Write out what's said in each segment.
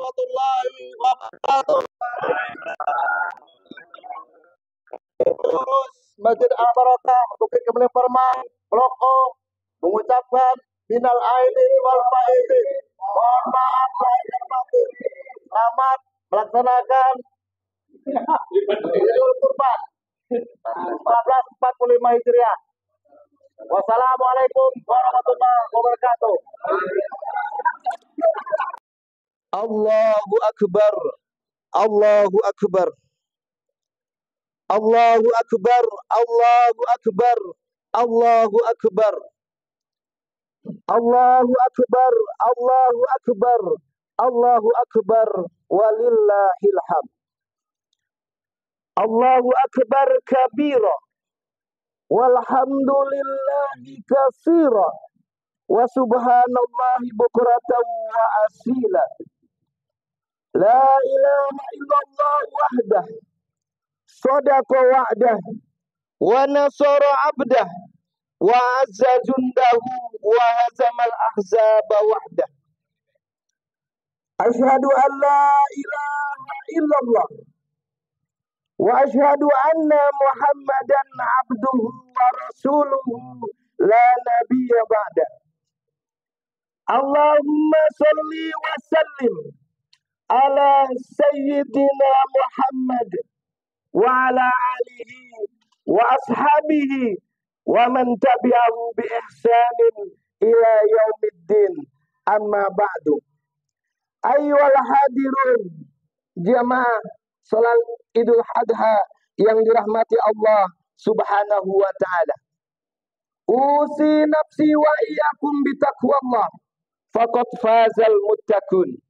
warahmatullahi wabarakatuh. Pengurus Masjid Al-Barakah Bukit Kemling Permai Bloko mengucapkan minal aidin wal faizin. Mohon maaf lahir dan batin. Selamat melaksanakan Idul Kurban 1445 Hijriah. Wassalamualaikum warahmatullahi wabarakatuh. Allahu Akbar. Allahu Akbar. Allahu Akbar. Allahu Akbar. Allahu Akbar. Allahu Akbar. Allahu Akbar. Allahu Akbar. Walillahil hamd. Allahu Akbar kabira. Walhamdulillahi katsira. Wa subhanallahi bukratan wa asila. La ilaha illallah wahdah. Sadaqa wa'dah. Wa nasara abdah. Wa azza jundahu. Wa hazamal ahzaba wahdah. Ashhadu an la ilaha illallah. Wa ashhadu anna Muhammadan abduhu wa rasuluhu la nabiyya ba'da. Allahumma salli wa sallim ala sayyidina Muhammad wa ala alihi wa ashabihi wa man tabi'ahu bi ihsanin ila yaumiddin. Amma ba'du. Ayyuhal hadirun, jamaah salat Idul Adha yang dirahmati Allah Subhanahu wa taala. Usi nafsi wa iyyakum bitaqwallah. Faqad fazal muttaqun.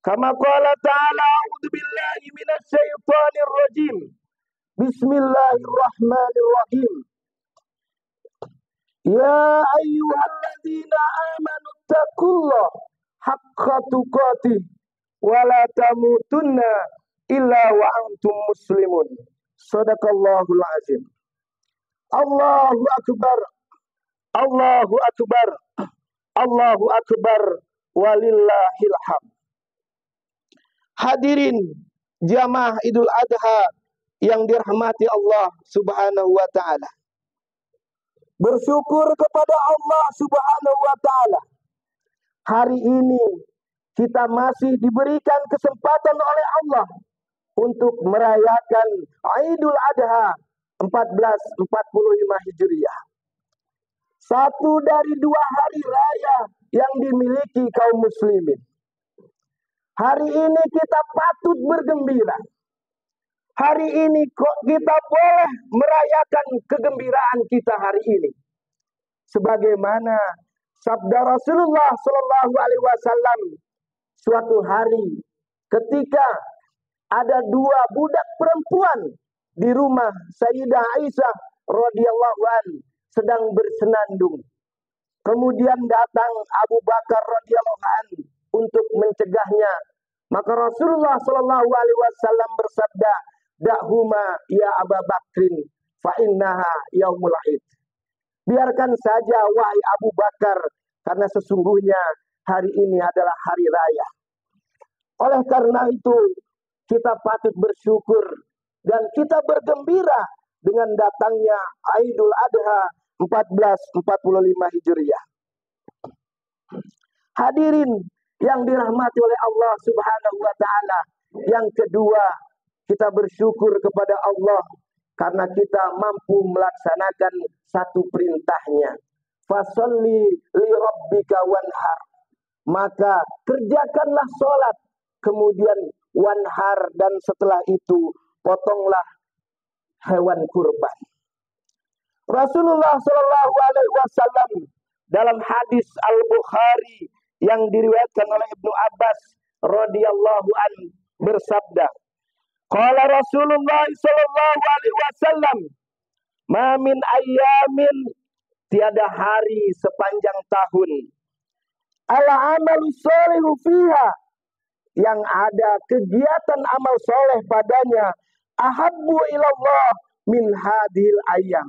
Kama qala ta'ala, a'udzu billahi minasy syaithanir rajim. Bismillahirrahmanirrahim. Ya ayyuhalladzina amanu taqullaha haqqa tuqatih wa la tamutunna illa wa antum muslimun. Shadaqallahul azim. Allahu akbar. Allahu akbar. Allahu akbar. Walillahil hamd. Hadirin jamaah Idul Adha yang dirahmati Allah Subhanahu wa taala. Bersyukur kepada Allah Subhanahu wa taala. Hari ini kita masih diberikan kesempatan oleh Allah untuk merayakan Idul Adha 1445 Hijriah. Satu dari dua hari raya yang dimiliki kaum muslimin. Hari ini kita patut bergembira. Hari ini kok kita boleh merayakan kegembiraan kita hari ini. Sebagaimana sabda Rasulullah Shallallahu Alaihi Wasallam, suatu hari ketika ada dua budak perempuan di rumah Sayyidah Aisyah radhiyallahu an sedang bersenandung. Kemudian datang Abu Bakar radhiyallahu an untuk mencegahnya. Maka Rasulullah Shallallahu Alaihi Wasallam bersabda, "Da'huma ya Abu Bakrin, fa innaha yaumul Id." Biarkan saja wahai Abu Bakar, karena sesungguhnya hari ini adalah hari raya. Oleh karena itu, kita patut bersyukur dan kita bergembira dengan datangnya Idul Adha 1445 Hijriah. Hadirin yang dirahmati oleh Allah Subhanahu wa taala. Yang kedua, kita bersyukur kepada Allah karena kita mampu melaksanakan satu perintahnya. Fasholli li rabbika wanhar. Maka kerjakanlah sholat, kemudian wanhar, dan setelah itu potonglah hewan kurban. Rasulullah Shallallahu Alaihi Wasallam dalam hadis Al-Bukhari yang diriwayatkan oleh Ibnu Abbas radhiyallahu an bersabda, qala Rasulullah Shallallahu Alaihi Wasallam, ma min ayyamin, tiada hari sepanjang tahun, ala amalu sholihu fiha, yang ada kegiatan amal soleh padanya, ahabbu ilallah min hadhil ayyam,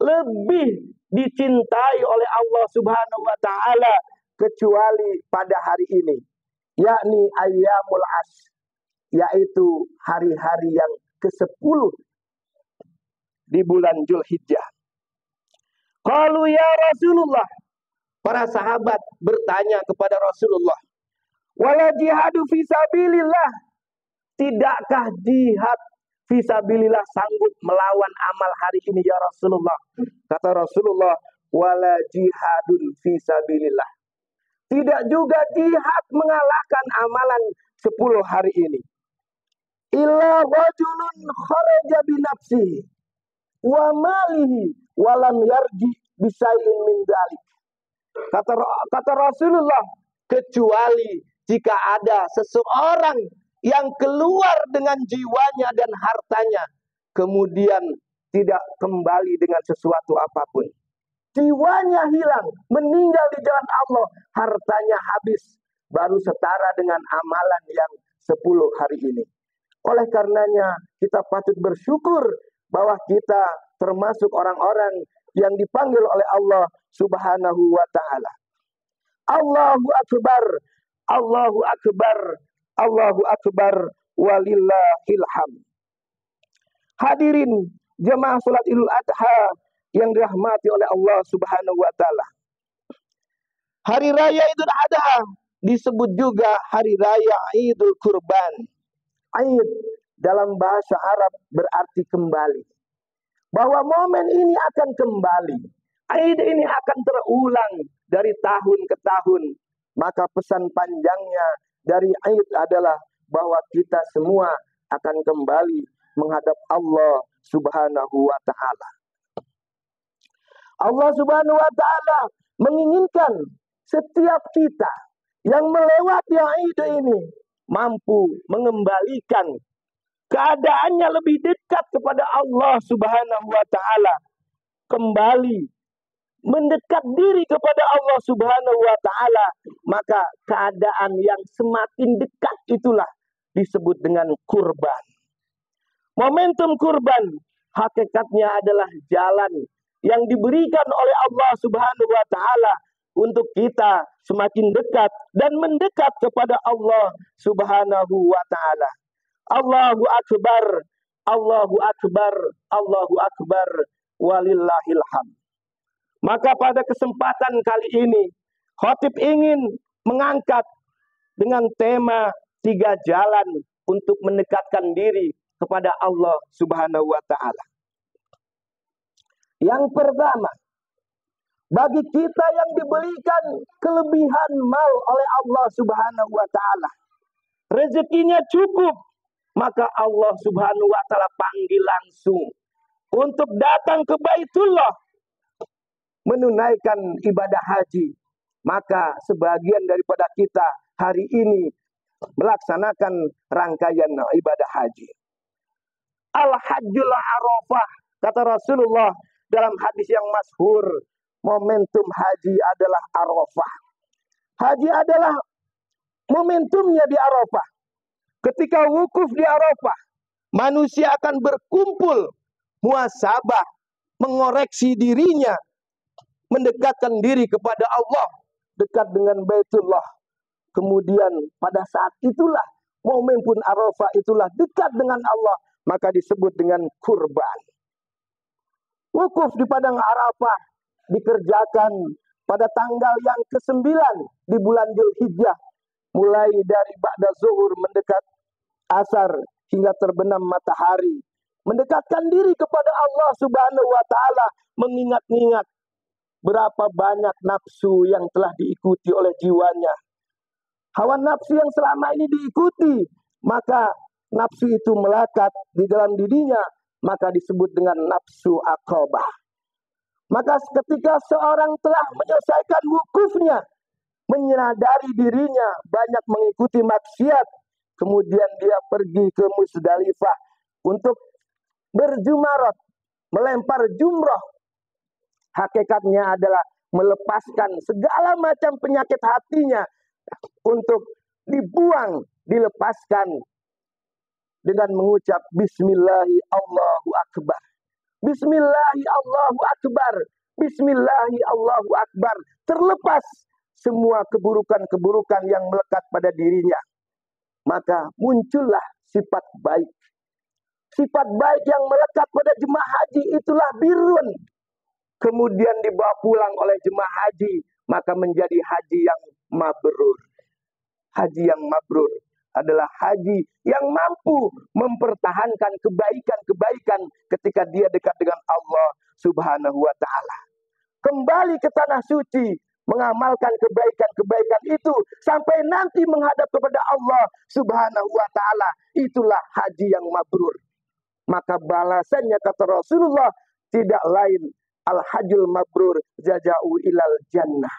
lebih dicintai oleh Allah Subhanahu wa taala kecuali pada hari ini. yakni ayyamul ashr, yaitu hari-hari yang ke-10 di bulan Zulhijjah. Qalu ya Rasulullah, para sahabat bertanya kepada Rasulullah, wala jihadu fisabilillah, tidakkah jihad fisabilillah sanggup melawan amal hari ini ya Rasulullah? Kata Rasulullah, wala jihadun fisabilillah, tidak juga jihad mengalahkan amalan 10 hari ini. Illa rajulun kharaja binafsihi wa malihi walam yarji bisai'in min dzalik. Kata Rasulullah, kecuali jika ada seseorang yang keluar dengan jiwanya dan hartanya, kemudian tidak kembali dengan sesuatu apapun. Jiwanya hilang, meninggal di jalan Allah, hartanya habis, baru setara dengan amalan yang 10 hari ini. Oleh karenanya kita patut bersyukur bahwa kita termasuk orang-orang yang dipanggil oleh Allah Subhanahu wa ta'ala. Allahu Akbar, Allahu Akbar, Allahu Akbar, walillahil hamd. Hadirin jemaah salat Idul Adha yang dirahmati oleh Allah Subhanahu wa ta'ala. Hari raya Idul Adha disebut juga hari raya Idul Kurban. Aid dalam bahasa Arab berarti kembali. Bahwa momen ini akan kembali. Aid ini akan terulang dari tahun ke tahun. Maka pesan panjangnya dari Aid adalah bahwa kita semua akan kembali menghadap Allah Subhanahu wa ta'ala. Allah Subhanahu wa ta'ala menginginkan setiap kita yang melewati Aid ini mampu mengembalikan keadaannya lebih dekat kepada Allah Subhanahu wa ta'ala, kembali mendekat diri kepada Allah Subhanahu wa ta'ala, maka keadaan yang semakin dekat itulah disebut dengan kurban. Momentum kurban hakikatnya adalah jalan yang diberikan oleh Allah Subhanahu wa ta'ala untuk kita semakin dekat dan mendekat kepada Allah Subhanahu wa ta'ala. Allahu Akbar, Allahu Akbar, Allahu Akbar, walillahil hamd. Maka pada kesempatan kali ini, khatib ingin mengangkat dengan tema 3 jalan untuk mendekatkan diri kepada Allah Subhanahu wa ta'ala. Yang pertama, bagi kita yang diberikan kelebihan mal oleh Allah Subhanahu wa ta'ala, rezekinya cukup, maka Allah Subhanahu wa ta'ala panggil langsung untuk datang ke Baitullah menunaikan ibadah haji. Maka sebagian daripada kita hari ini melaksanakan rangkaian ibadah haji. Al-Hajjul Arafah, kata Rasulullah dalam hadis yang masyhur, momentum haji adalah Arafah. Haji adalah momentumnya di Arafah. Ketika wukuf di Arafah, manusia akan berkumpul, muhasabah, mengoreksi dirinya, mendekatkan diri kepada Allah, dekat dengan Baitullah. Kemudian pada saat itulah, momentum Arafah itulah dekat dengan Allah, maka disebut dengan kurban. Wukuf di padang Arafah dikerjakan pada tanggal yang ke-9 di bulan Zulhijjah, mulai dari ba'da zuhur mendekat asar hingga terbenam matahari, mendekatkan diri kepada Allah Subhanahu wa ta'ala, mengingat-ingat berapa banyak nafsu yang telah diikuti oleh jiwanya. Hawa nafsu yang selama ini diikuti, maka nafsu itu melekat di dalam dirinya, maka disebut dengan nafsu aqabah. Maka ketika seorang telah menyelesaikan wukufnya, menyadari dirinya banyak mengikuti maksiat, kemudian dia pergi ke Musdalifah untuk berjumarat, melempar jumrah. Hakikatnya adalah melepaskan segala macam penyakit hatinya untuk dibuang, dilepaskan dengan mengucap Bismillahi Allahu Akbar. Bismillahi Allahu Akbar. Bismillahi Allahu Akbar. Terlepas semua keburukan-keburukan yang melekat pada dirinya. Maka muncullah sifat baik. Sifat baik yang melekat pada jemaah haji itulah birrun. Kemudian dibawa pulang oleh jemaah haji, maka menjadi haji yang mabrur. Haji yang mabrur adalah haji yang mampu mempertahankan kebaikan-kebaikan ketika dia dekat dengan Allah Subhanahu wa ta'ala. Kembali ke tanah suci, mengamalkan kebaikan-kebaikan itu sampai nanti menghadap kepada Allah Subhanahu wa ta'ala. Itulah haji yang mabrur. Maka balasannya kata Rasulullah tidak lain al-hajjul mabrur jaza'u ilal jannah.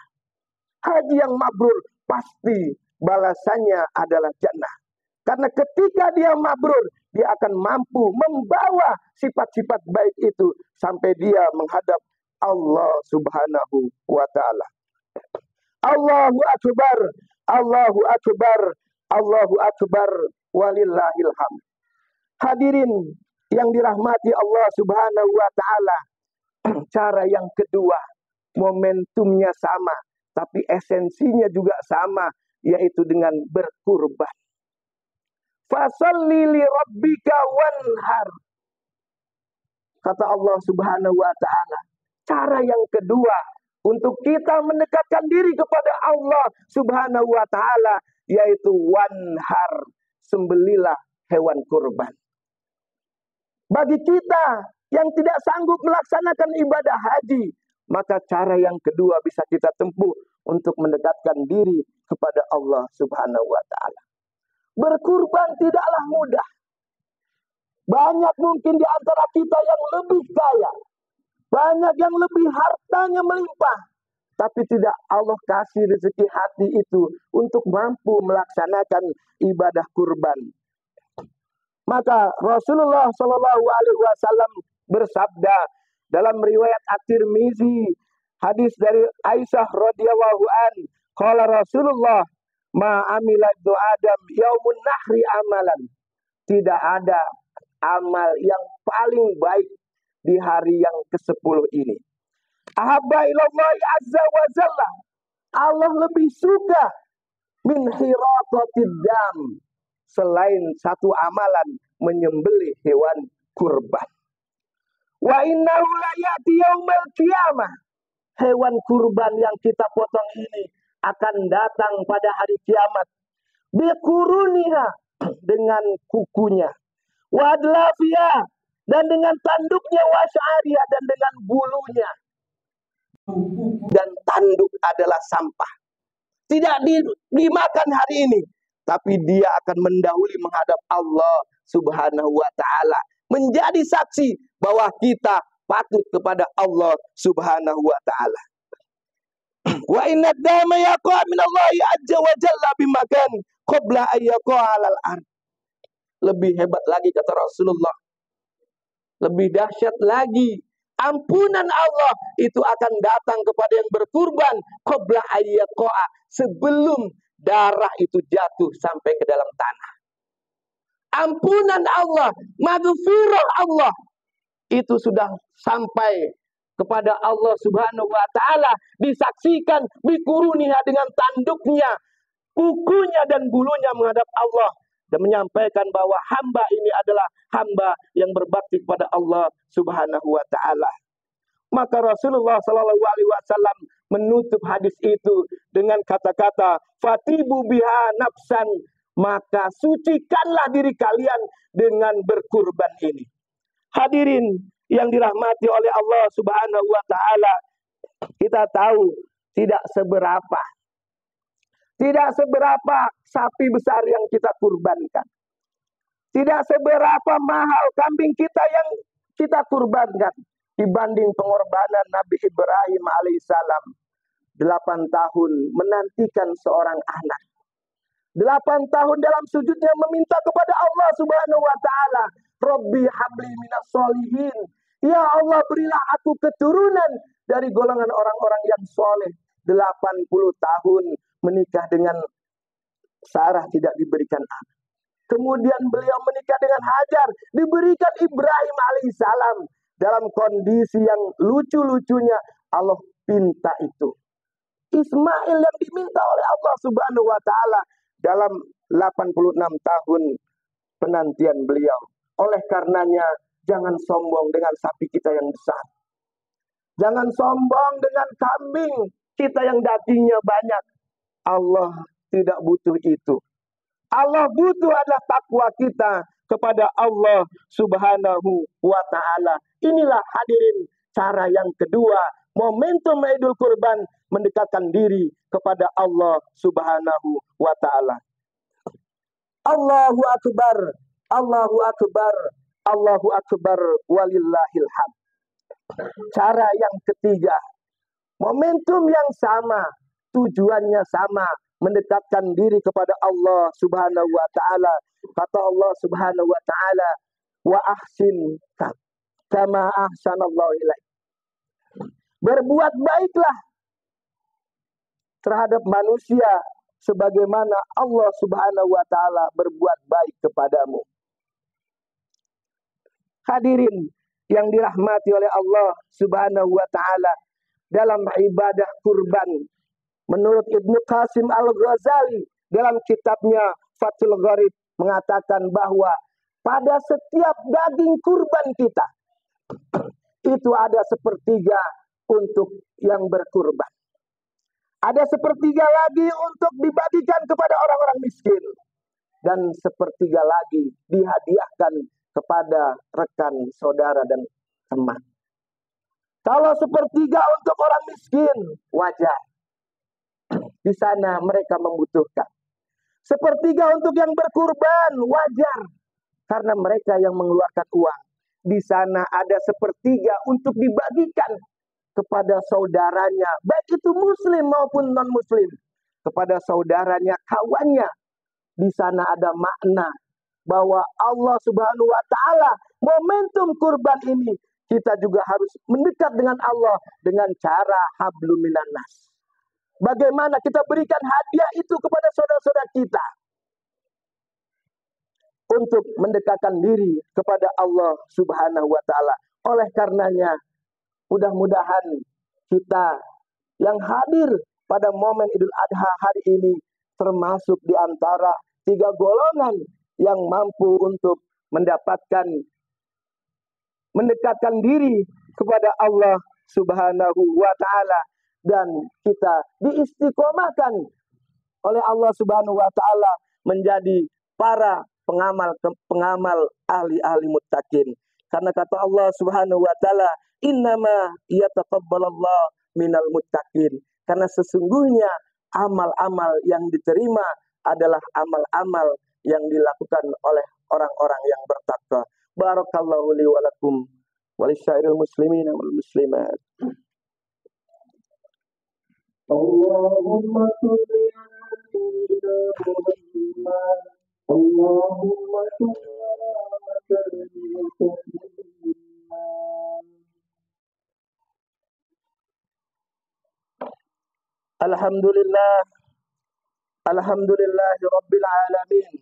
Haji yang mabrur pasti balasannya adalah jannah. Karena ketika dia mabrur, dia akan mampu membawa sifat-sifat baik itu sampai dia menghadap Allah Subhanahu wa ta'ala. Allahu akbar, Allahu akbar, Allahu akbar, walillahil hamd. Hadirin yang dirahmati Allah Subhanahu wa ta'ala, cara yang kedua, momentumnya sama, tapi esensinya juga sama, yaitu dengan berkurban. Fasalli li rabbika wanhar. Kata Allah Subhanahu wa ta'ala, cara yang kedua untuk kita mendekatkan diri kepada Allah Subhanahu wa ta'ala, yaitu wanhar, sembelilah hewan kurban. Bagi kita yang tidak sanggup melaksanakan ibadah haji, maka cara yang kedua bisa kita tempuh untuk mendekatkan diri kepada Allah Subhanahu wa ta'ala. Berkurban tidaklah mudah. Banyak mungkin di antara kita yang lebih kaya, banyak yang lebih hartanya melimpah, tapi tidak Allah kasih rezeki hati itu untuk mampu melaksanakan ibadah kurban. Maka Rasulullah Shallallahu Alaihi Wasallam bersabda dalam riwayat At-Tirmizi, hadis dari Aisyah radhiyallahu an, qala Rasulullah, ma amila ibnu Adam yaumun nahri amalan. Tidak ada amal yang paling baik di hari yang ke-10 ini. Ahabba ilallahi azza wa jalla. Allah lebih suka min hiratid dam, selain satu amalan menyembelih hewan kurban. Wa innahu la ya'ti yaumil qiyamah. Hewan kurban yang kita potong ini akan datang pada hari kiamat. Biquruniha, dengan kukunya. Wa adlafiha, dan dengan tanduknya, wa sya'riha, dan dengan bulunya. Dan tanduk adalah sampah. Tidak dimakan hari ini, tapi dia akan mendahului menghadap Allah Subhanahu wa ta'ala, menjadi saksi bahwa kita patut kepada Allah Subhanahu wa ta'ala. Wa inna dama yaqa minallahi azza wa jalla bimakan qabla ayyaqa 'alal ard. Lebih hebat lagi kata Rasulullah, lebih dahsyat lagi, ampunan Allah itu akan datang kepada yang berkurban qabla ayyaqa, sebelum darah itu jatuh sampai ke dalam tanah. Ampunan Allah, maghfirah Allah itu sudah sampai kepada Allah Subhanahu wa ta'ala, disaksikan bikuruniha, dengan tanduknya, kukunya dan bulunya menghadap Allah, dan menyampaikan bahwa hamba ini adalah hamba yang berbakti kepada Allah Subhanahu wa ta'ala. Maka Rasulullah sallallahu alaihi wasallam menutup hadis itu dengan kata-kata fatibu biha nafsan, maka sucikanlah diri kalian dengan berkurban ini. Hadirin yang dirahmati oleh Allah Subhanahu wa ta'ala, kita tahu tidak seberapa sapi besar yang kita kurbankan, tidak seberapa mahal kambing kita yang kita kurbankan dibanding pengorbanan Nabi Ibrahim alaihissalam. 8 tahun menantikan seorang anak, 8 tahun dalam sujudnya meminta kepada Allah Subhanahu wa ta'ala, Rabbi habli minas solihin, ya Allah berilah aku keturunan dari golongan orang-orang yang soleh. 80 tahun menikah dengan Sarah tidak diberikan anak. Kemudian beliau menikah dengan Hajar, diberikan Ibrahim alaihissalam. Dalam kondisi yang lucu-lucunya Allah pinta itu, Ismail yang diminta oleh Allah Subhanahu wa taala dalam 86 tahun penantian beliau. Oleh karenanya jangan sombong dengan sapi kita yang besar. Jangan sombong dengan kambing kita yang dagingnya banyak. Allah tidak butuh itu. Allah butuh adalah takwa kita kepada Allah Subhanahu wa taala. Inilah hadirin cara yang kedua, momentum Idul Kurban mendekatkan diri kepada Allah Subhanahu wa taala. Allahu akbar, Allahu akbar, Allahu akbar walillahil hamd. Cara yang ketiga, momentum yang sama, tujuannya sama, mendekatkan diri kepada Allah Subhanahu wa taala. Kata Allah Subhanahu wa taala, "Wa ahsin kama ahsanallahu ilaik." Berbuat baiklah terhadap manusia sebagaimana Allah Subhanahu wa taala berbuat baik kepadamu. Hadirin yang dirahmati oleh Allah Subhanahu wa taala, dalam ibadah kurban, menurut Ibnu Qasim Al-Ghazali dalam kitabnya Fathul Gharib mengatakan bahwa pada setiap daging kurban kita itu ada sepertiga untuk yang berkurban. Ada sepertiga lagi untuk dibagikan kepada orang-orang miskin. Dan sepertiga lagi dihadiahkan kepada rekan, saudara, dan teman. Kalau sepertiga untuk orang miskin, wajar. Di sana mereka membutuhkan. Sepertiga untuk yang berkurban, wajar. Karena mereka yang mengeluarkan uang. Di sana ada sepertiga untuk dibagikan kepada saudaranya, baik itu muslim maupun non-muslim. Kepada saudaranya, kawannya. Di sana ada makna bahwa Allah Subhanahu wa taala, momentum kurban ini kita juga harus mendekat dengan Allah dengan cara hablum minan nas. Bagaimana kita berikan hadiah itu kepada saudara-saudara kita untuk mendekatkan diri kepada Allah Subhanahu wa taala. Oleh karenanya, mudah-mudahan kita yang hadir pada momen Idul Adha hari ini termasuk di antara 3 golongan yang mampu untuk mendekatkan diri kepada Allah Subhanahu wa taala, dan kita diistiqomahkan oleh Allah Subhanahu wa taala menjadi para pengamal ahli-ahli muttaqin. Karena kata Allah Subhanahu wa taala, "Innama yataqabbalallahu minal muttaqin." Karena sesungguhnya amal-amal yang diterima adalah amal-amal yang dilakukan oleh orang-orang yang bertakwa. Barakallahu li wa lakum wa lisyairil muslimin wal muslimat. Allahumma sholli ala sayyidina Muhammad. Allahumma sholli ala sayyidina Muhammad. Alhamdulillah, alhamdulillahi rabbil alamin,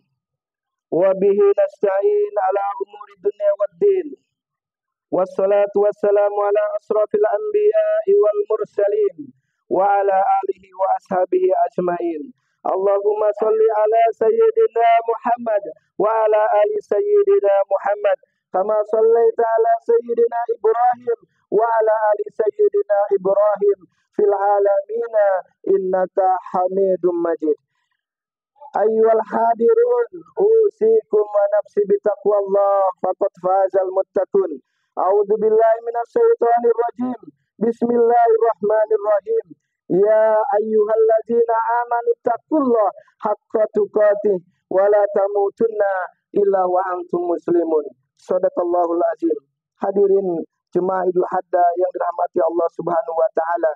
wa bihi nasta'in ala umuri dunya waddin, wassalatu wassalamu ala asrafil anbiya'i wal mursalin, wa ala alihi wa ashabihi ajmain. Allahumma salli ala sayyidina Muhammad wa ala ali sayyidina Muhammad kama sallaita ala sayyidina Ibrahim wa ala ali sayyidina Ibrahim fil alamina innaka Hamidum Majid. Ayyuhal hadirun, usikum wa nafsi bitaqwallah faqad fazal muttaqun. A'udzu billahi minasy syaithanir rajim. Bismillahirrahmanirrahim. Ya ayyuhalladzina amanu taqullaha haqqa tuqatih wa la tamutunna illa wa antum muslimun. Shadaqallahul azim. Hadirin jemaah Idul Adha yang dirahmati Allah Subhanahu wa taala,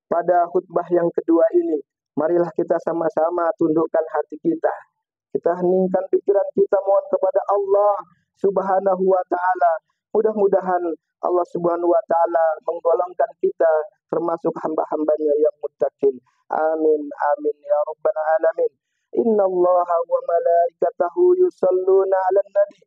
pada khutbah yang kedua ini, marilah kita sama-sama tundukkan hati kita. Kita heningkan pikiran kita, mohon kepada Allah Subhanahu wa taala. Mudah-mudahan Allah Subhanahu wa taala menggolongkan kita termasuk hamba-hambanya yang muttaqin. Amin amin ya rabbal alamin. Innallaha wa malaikatahu yusholluna 'alan nabi.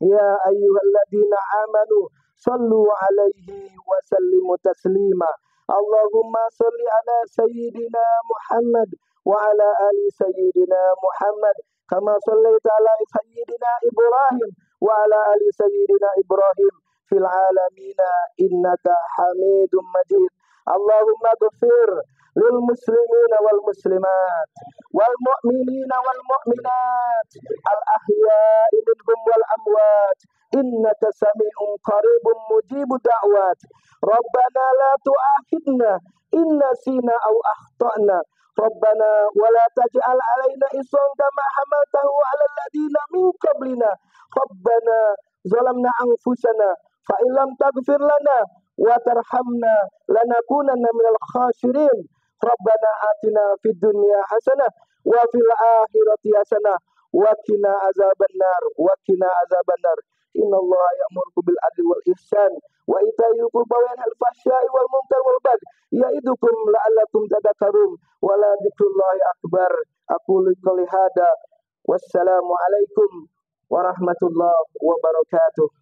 Ya ayyuhalladzina amanu shallu 'alaihi wa sallimu taslima. Allahumma salli ala sayyidina Muhammad wa ala ali sayyidina Muhammad kama sallaita ala sayyidina Ibrahim wa ala ali sayyidina Ibrahim fil alamina innaka Hamidum Majid. Allahumma ghfir lil muslimina wal muslimat wal mu'minina wal mu'minat al ahya'i minhum wal amwat innaka sami'un qaribun mujibud da'wat. Rabbana la tu'akhidna in nasina aw akhtana. Rabbana wa la taj'al 'alaina isran kama hamaltahu 'alal ladina min qablina. Rabbana zalamna anfusana fa illam taghfir lana wa tarhamna lanakunanna minal khasirin. Rabbana atina fid dunya hasanah wa fil akhirati hasanah wa qina azabannar wa qina azabannar. Innallaha ya'muru bil adli wal ihsan wa ita'il qurba wa yanhal fahsya'i wal munkar wal baghi ya'idukum la'allakum tadhakkarun wa la dzikrullahi akbar. Aqulu qouli hada wassalamu alaikum warahmatullahi wabarakatuh.